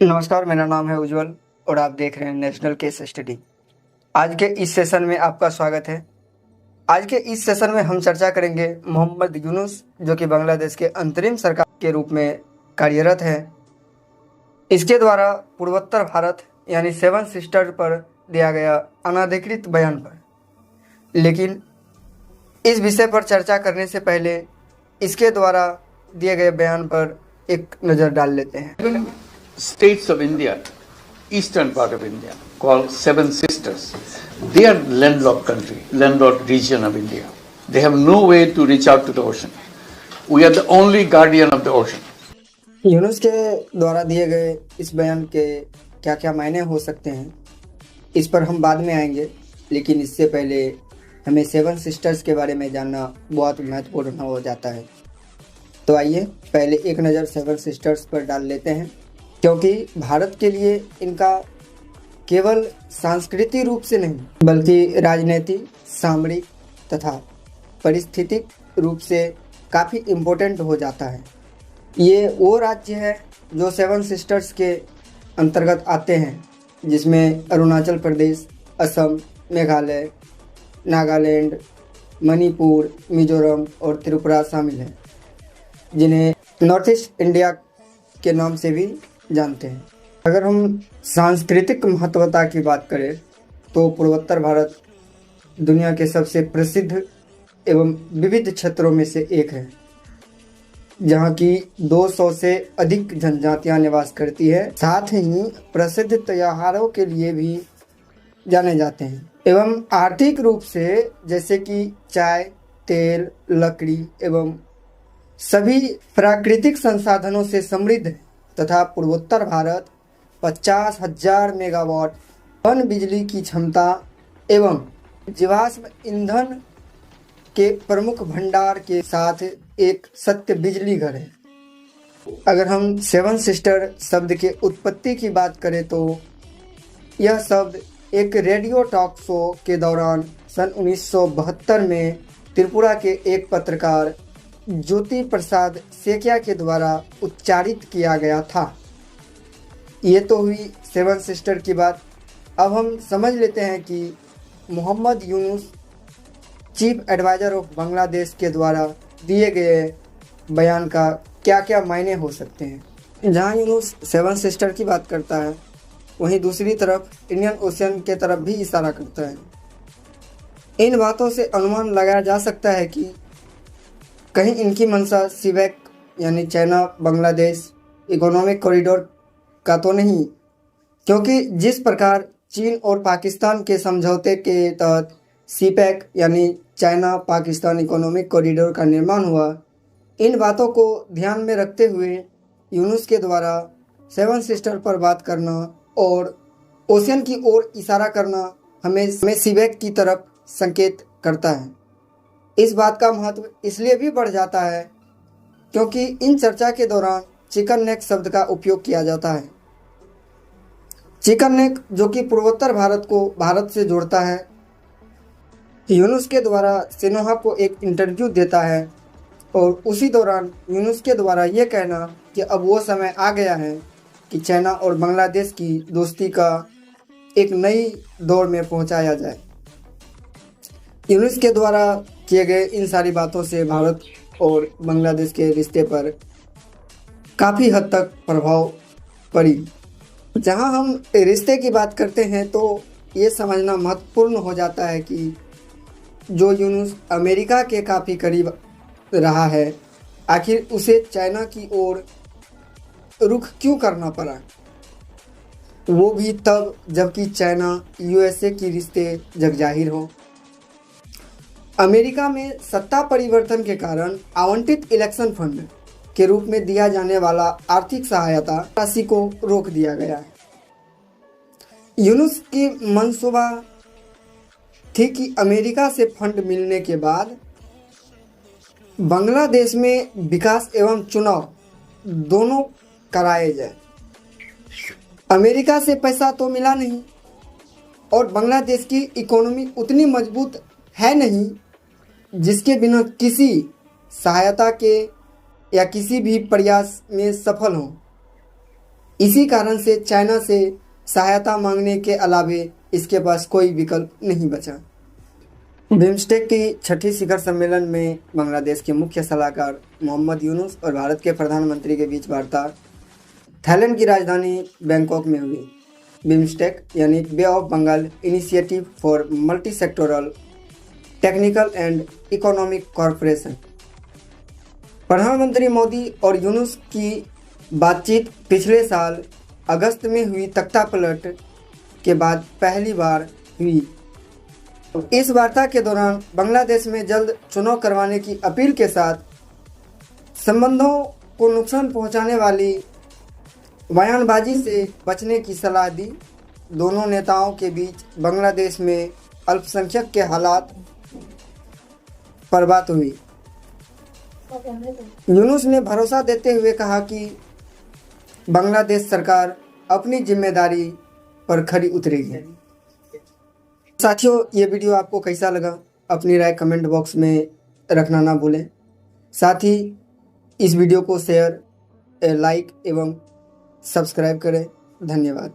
नमस्कार, मेरा नाम है उज्जवल और आप देख रहे हैं नेशनल केस स्टडी। आज के इस सेशन में आपका स्वागत है। आज के इस सेशन में हम चर्चा करेंगे मोहम्मद यूनुस, जो कि बांग्लादेश के अंतरिम सरकार के रूप में कार्यरत है। इसके द्वारा पूर्वोत्तर भारत यानी सेवन सिस्टर पर दिया गया अनाधिकृत बयान पर। लेकिन इस विषय पर चर्चा करने से पहले इसके द्वारा दिए गए बयान पर एक नज़र डाल लेते हैं। States of India, eastern part of India, called Seven Sisters. They are landlocked country, landlocked region of India. They have no way to reach out to the ocean. We are the only guardian of the ocean. Yunus के द्वारा दिए गए इस बयान के क्या क्या मायने हो सकते हैं, इस पर हम बाद में आएंगे। लेकिन इससे पहले हमें सेवन सिस्टर्स के बारे में जानना बहुत महत्वपूर्ण हो जाता है। तो आइए पहले एक नज़र सेवन सिस्टर्स पर डाल लेते हैं, क्योंकि भारत के लिए इनका केवल सांस्कृतिक रूप से नहीं बल्कि राजनीतिक, सामरिक तथा पारिस्थितिक रूप से काफ़ी इम्पोर्टेंट हो जाता है। ये वो राज्य है जो सेवन सिस्टर्स के अंतर्गत आते हैं, जिसमें अरुणाचल प्रदेश, असम, मेघालय, नागालैंड, मणिपुर, मिजोरम और त्रिपुरा शामिल हैं, जिन्हें नॉर्थ ईस्ट इंडिया के नाम से भी जानते हैं। अगर हम सांस्कृतिक महत्वता की बात करें तो पूर्वोत्तर भारत दुनिया के सबसे प्रसिद्ध एवं विविध क्षेत्रों में से एक है, जहाँ की 200 से अधिक जनजातियाँ निवास करती है। साथ ही प्रसिद्ध त्योहारों के लिए भी जाने जाते हैं एवं आर्थिक रूप से, जैसे कि चाय, तेल, लकड़ी एवं सभी प्राकृतिक संसाधनों से समृद्ध है तथा पूर्वोत्तर भारत 50,000 मेगावाट पन बिजली की क्षमता एवं जीवाश्म ईंधन के प्रमुख भंडार के साथ एक सत्य बिजली घर है। अगर हम सेवन सिस्टर शब्द के उत्पत्ति की बात करें तो यह शब्द एक रेडियो टॉक शो के दौरान सन 1972 में त्रिपुरा के एक पत्रकार ज्योति प्रसाद सेकिया के द्वारा उच्चारित किया गया था। ये तो हुई सेवन सिस्टर की बात। अब हम समझ लेते हैं कि Mohammad Yunus, chief adviser of Bangladesh के द्वारा दिए गए बयान का क्या क्या मायने हो सकते हैं। जहाँ यूनुस सेवन सिस्टर की बात करता है, वहीं दूसरी तरफ इंडियन ओशन के तरफ भी इशारा करता है। इन बातों से अनुमान लगाया जा सकता है कि कहीं इनकी मंशा सीबेक यानी चाइना बांग्लादेश इकोनॉमिक कॉरिडोर का तो नहीं, क्योंकि जिस प्रकार चीन और पाकिस्तान के समझौते के तहत सीपेक यानी चाइना पाकिस्तान इकोनॉमिक कॉरिडोर का निर्माण हुआ, इन बातों को ध्यान में रखते हुए यूनुस के द्वारा सेवन सिस्टर पर बात करना और ओशियन की ओर इशारा करना हमें सीबेक की तरफ संकेत करता है। इस बात का महत्व इसलिए भी बढ़ जाता है क्योंकि इन चर्चा के दौरान चिकन नेक शब्द का उपयोग किया जाता है। चिकन नेक जो कि पूर्वोत्तर भारत को भारत से जोड़ता है। यूनुस के द्वारा सिन्हा को एक इंटरव्यू देता है और उसी दौरान यूनुस के द्वारा ये कहना कि अब वो समय आ गया है कि चाइना और बांग्लादेश की दोस्ती का एक नई दौर में पहुंचाया जाए। यूनुस के द्वारा किए गए इन सारी बातों से भारत और बांग्लादेश के रिश्ते पर काफ़ी हद तक प्रभाव पड़ी। जहां हम रिश्ते की बात करते हैं तो ये समझना महत्वपूर्ण हो जाता है कि जो यूनुस अमेरिका के काफ़ी करीब रहा है, आखिर उसे चाइना की ओर रुख क्यों करना पड़ा, वो भी तब जबकि चाइना यूएसए की रिश्ते जगजाहिर हो। अमेरिका में सत्ता परिवर्तन के कारण आवंटित इलेक्शन फंड के रूप में दिया जाने वाला आर्थिक सहायता राशि को रोक दिया गया है। यूनुस की मंसूबा थी कि अमेरिका से फंड मिलने के बाद बांग्लादेश में विकास एवं चुनाव दोनों कराए जाए। अमेरिका से पैसा तो मिला नहीं और बांग्लादेश की इकोनॉमी उतनी मजबूत है नहीं जिसके बिना किसी सहायता के या किसी भी प्रयास में सफल हों। इसी कारण से चाइना से सहायता मांगने के अलावे इसके पास कोई विकल्प नहीं बचा। बिम्स्टेक की छठी शिखर सम्मेलन में बांग्लादेश के मुख्य सलाहकार मोहम्मद यूनुस और भारत के प्रधानमंत्री के बीच वार्ता थाईलैंड की राजधानी बैंकॉक में हुई। बिम्स्टेक यानी bay of Bengal initiative for multi sectoral technical and economic corporation. प्रधानमंत्री मोदी और यूनुस की बातचीत पिछले साल अगस्त में हुई तख्तापलट के बाद पहली बार हुई। इस वार्ता के दौरान बांग्लादेश में जल्द चुनाव करवाने की अपील के साथ संबंधों को नुकसान पहुंचाने वाली बयानबाजी से बचने की सलाह दी। दोनों नेताओं के बीच बांग्लादेश में अल्पसंख्यक के हालात पर बात हुई। यूनुस ने भरोसा देते हुए कहा कि बांग्लादेश सरकार अपनी जिम्मेदारी पर खरी उतरेगी। साथियों, ये वीडियो आपको कैसा लगा अपनी राय कमेंट बॉक्स में रखना ना भूलें। साथ ही इस वीडियो को शेयर, लाइक एवं सब्सक्राइब करें। धन्यवाद।